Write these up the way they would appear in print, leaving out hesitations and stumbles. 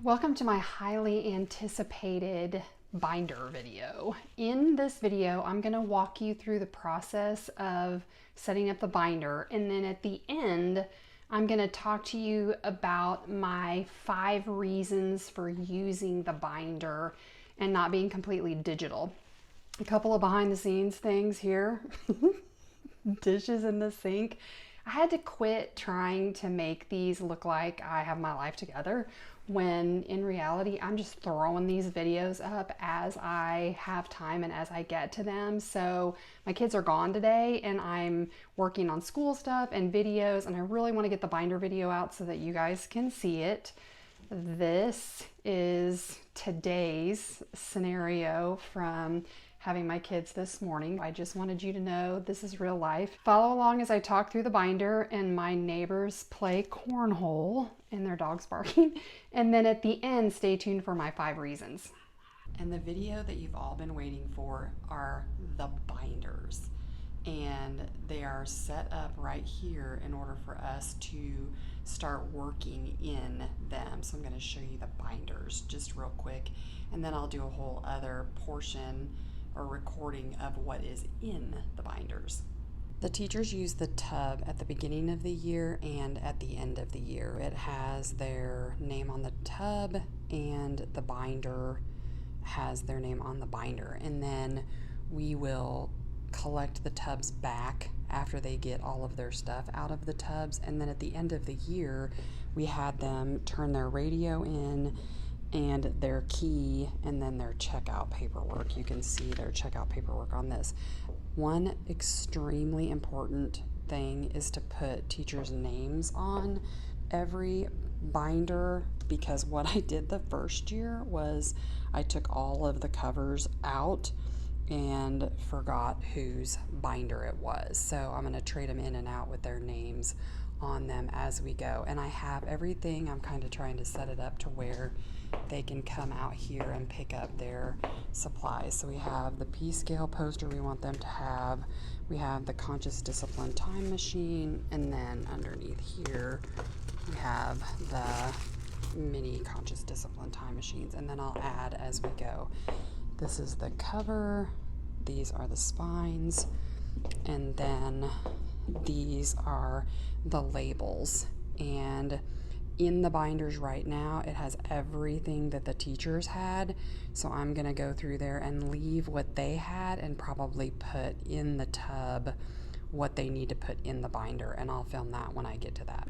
Welcome to my highly anticipated binder video. In this video, I'm going to walk you through the process of setting up the binder, and then at the end, I'm going to talk to you about my 5 reasons for using the binder and not being completely digital. A couple of behind the scenes things here. Dishes in the sink. I had to quit trying to make these look like I have my life together, when in reality I'm just throwing these videos up as I have time and as I get to them. So my kids are gone today and I'm working on school stuff and videos, and I really want to get the binder video out so that you guys can see it. This is today's scenario from having my kids this morning. I just wanted you to know this is real life. Follow along as I talk through the binder and my neighbors play cornhole and their dog's barking. And then at the end, stay tuned for my 5 reasons. And the video that you've all been waiting for are the binders. And they are set up right here in order for us to start working in them. So I'm going to show you the binders just real quick, and then I'll do a whole other portion or recording of what is in the binders. The teachers use the tub at the beginning of the year and at the end of the year. It has their name on the tub and the binder has their name on the binder. And then we will collect the tubs back after they get all of their stuff out of the tubs. And then at the end of the year, we had them turn their radio in and their key and then their checkout paperwork. You can see their checkout paperwork on this. One extremely important thing is to put teachers' names on every binder, because what I did the first year was I took all of the covers out and forgot whose binder it was. So I'm going to trade them in and out with their names on them as we go. And I have everything. I'm kind of trying to set it up to where they can come out here and pick up their supplies. So we have the P-scale poster we want them to have. We have the conscious discipline time machine, and then underneath here we have the mini conscious discipline time machines, and then I'll add as we go. This is the cover, these are the spines, and then these are the labels. And in the binders right now, it has everything that the teachers had. So I'm going to go through there and leave what they had and probably put in the tub what they need to put in the binder. And I'll film that when I get to that.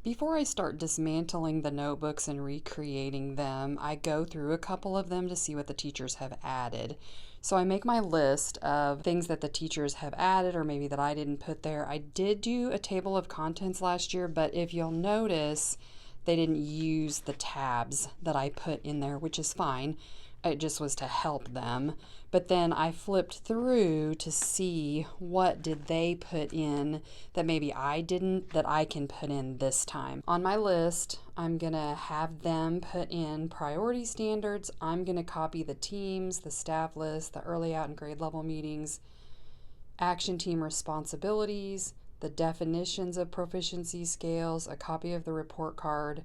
Before I start dismantling the notebooks and recreating them, I go through a couple of them to see what the teachers have added. So I make my list of things that the teachers have added or maybe that I didn't put there. I did do a table of contents last year, but if you'll notice, they didn't use the tabs that I put in there, which is fine. It just was to help them. But then I flipped through to see what did they put in that maybe I didn't, that I can put in this time. On my list, I'm going to have them put in priority standards. I'm going to copy the teams, the staff list, the early out and grade level meetings, action team responsibilities, the definitions of proficiency scales, a copy of the report card,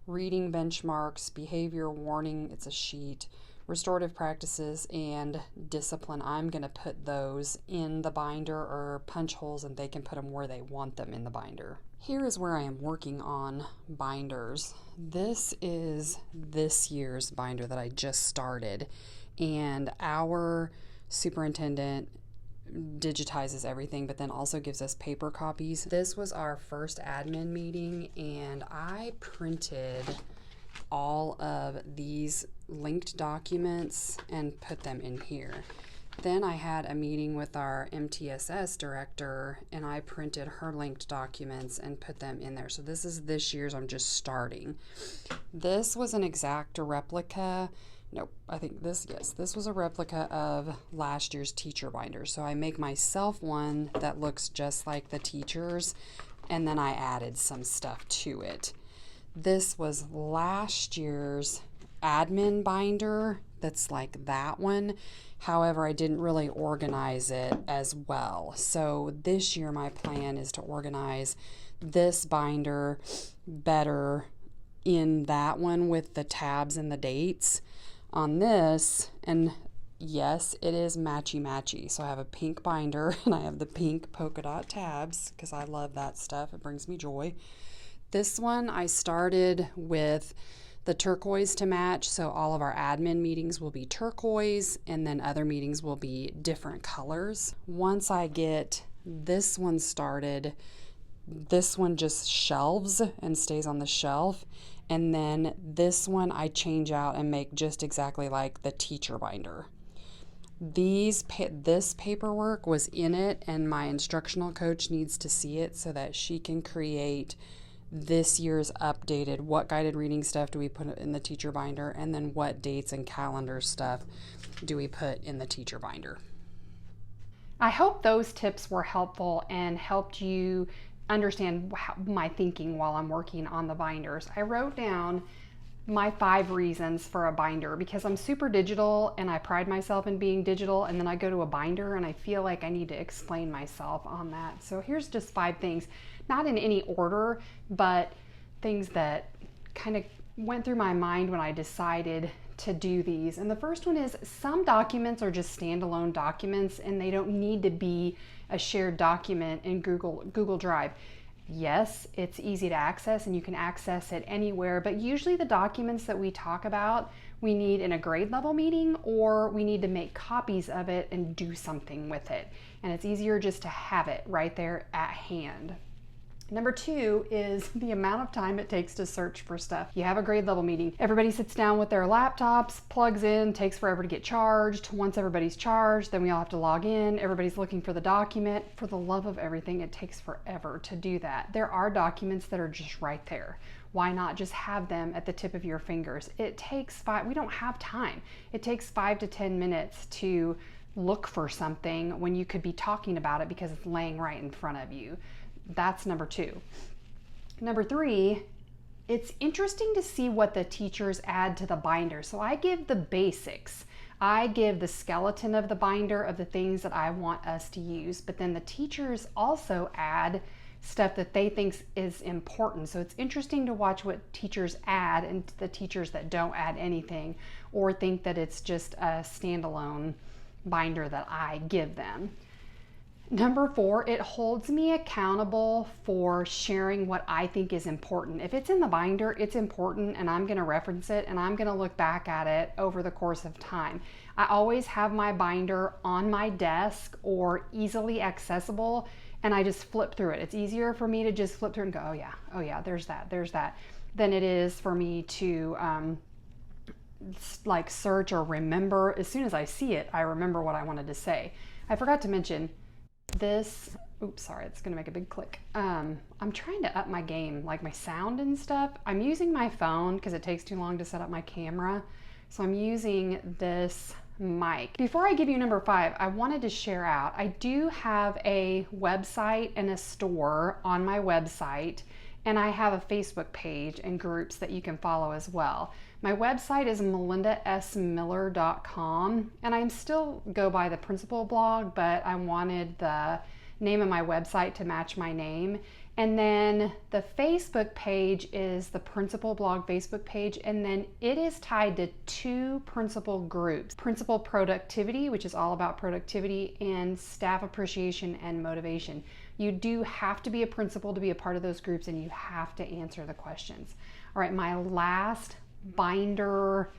reading benchmarks, behavior warning, it's a sheet, restorative practices, and discipline. I'm going to put those in the binder or punch holes, and they can put them where they want them in the binder. Here is where I am working on binders. This is this year's binder that I just started, and our superintendent digitizes everything, but then also gives us paper copies. This was our first admin meeting, and I printed all of these linked documents and put them in here. Then I had a meeting with our MTSS director, and I printed her linked documents and put them in there. So this is this year's, I'm just starting. This was an exact replica. Nope, I think this was a replica of last year's teacher binder. So I make myself one that looks just like the teachers, and then I added some stuff to it. This was last year's admin binder that's like that one. However, I didn't really organize it as well. So this year my plan is to organize this binder better in that one with the tabs and the dates. On this, and yes, it is matchy-matchy. So I have a pink binder and I have the pink polka dot tabs because I love that stuff. It brings me joy. This one I started with the turquoise to match, so all of our admin meetings will be turquoise and then other meetings will be different colors. Once I get this one started, this one just shelves and stays on the shelf, and then this one I change out and make just exactly like the teacher binder. This paperwork was in it, and my instructional coach needs to see it so that she can create this year's updated what guided reading stuff do we put in the teacher binder, and then what dates and calendar stuff do we put in the teacher binder. I hope those tips were helpful and helped you understand my thinking while I'm working on the binders. I wrote down my 5 reasons for a binder because I'm super digital and I pride myself in being digital, and then I go to a binder and I feel like I need to explain myself on that. So here's just 5 things, not in any order, but things that kind of went through my mind when I decided to do these. And the first one is some documents are just standalone documents and they don't need to be a shared document in Google Drive. Yes, it's easy to access and you can access it anywhere, but usually the documents that we talk about, we need in a grade level meeting, or we need to make copies of it and do something with it. And it's easier just to have it right there at hand. Number 2 is the amount of time it takes to search for stuff. You have a grade level meeting. Everybody sits down with their laptops, plugs in, takes forever to get charged. Once everybody's charged, then we all have to log in. Everybody's looking for the document. For the love of everything, it takes forever to do that. There are documents that are just right there. Why not just have them at the tip of your fingers? It takes we don't have time. It takes 5 to 10 minutes to look for something when you could be talking about it because it's laying right in front of you. That's number 2. Number 3, it's interesting to see what the teachers add to the binder. So I give the basics. I give the skeleton of the binder of the things that I want us to use, but then the teachers also add stuff that they think is important. So it's interesting to watch what teachers add and the teachers that don't add anything or think that it's just a standalone binder that I give them. Number 4, it holds me accountable for sharing what I think is important. If it's in the binder, it's important and I'm going to reference it and I'm going to look back at it over the course of time. I always have my binder on my desk or easily accessible, and I just flip through it. It's easier for me to just flip through and go, oh yeah, there's that, than it is for me to like search or remember. As soon as I see it, I remember what I wanted to say. I forgot to mention this, oops, sorry, it's gonna make a big click. I'm trying to up my game, like my sound and stuff. I'm using my phone because it takes too long to set up my camera. So I'm using this mic. Before I give you number 5, I wanted to share out, I do have a website and a store on my website, and I have a Facebook page and groups that you can follow as well. My website is melindasmiller.com, and I still go by the principal blog, but I wanted the name of my website to match my name. And then the Facebook page is the principal blog Facebook page, and then it is tied to 2 principal groups: Principal Productivity, which is all about productivity, and Staff Appreciation and Motivation. You do have to be a principal to be a part of those groups, and you have to answer the questions. All right, my last binder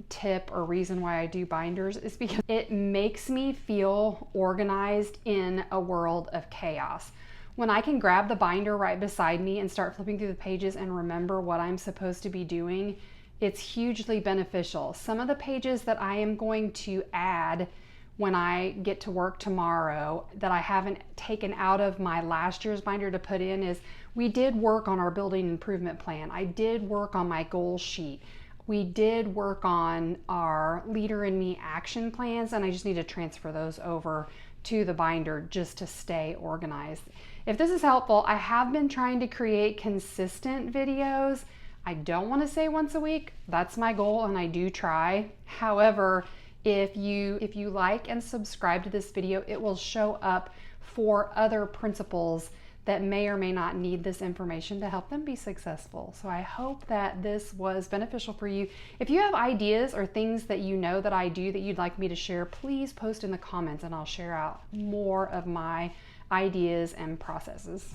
tip or reason why I do binders is because it makes me feel organized in a world of chaos. When I can grab the binder right beside me and start flipping through the pages and remember what I'm supposed to be doing, it's hugely beneficial. Some of the pages that I am going to add when I get to work tomorrow that I haven't taken out of my last year's binder to put in is, we did work on our building improvement plan. I did work on my goal sheet. We did work on our Leader in Me action plans, and I just need to transfer those over to the binder just to stay organized. If this is helpful, I have been trying to create consistent videos. I don't want to say once a week. That's my goal, and I do try. However, if you like and subscribe to this video, it will show up for other principals that may or may not need this information to help them be successful. So I hope that this was beneficial for you. If you have ideas or things that you know that I do that you'd like me to share, please post in the comments and I'll share out more of my ideas and processes.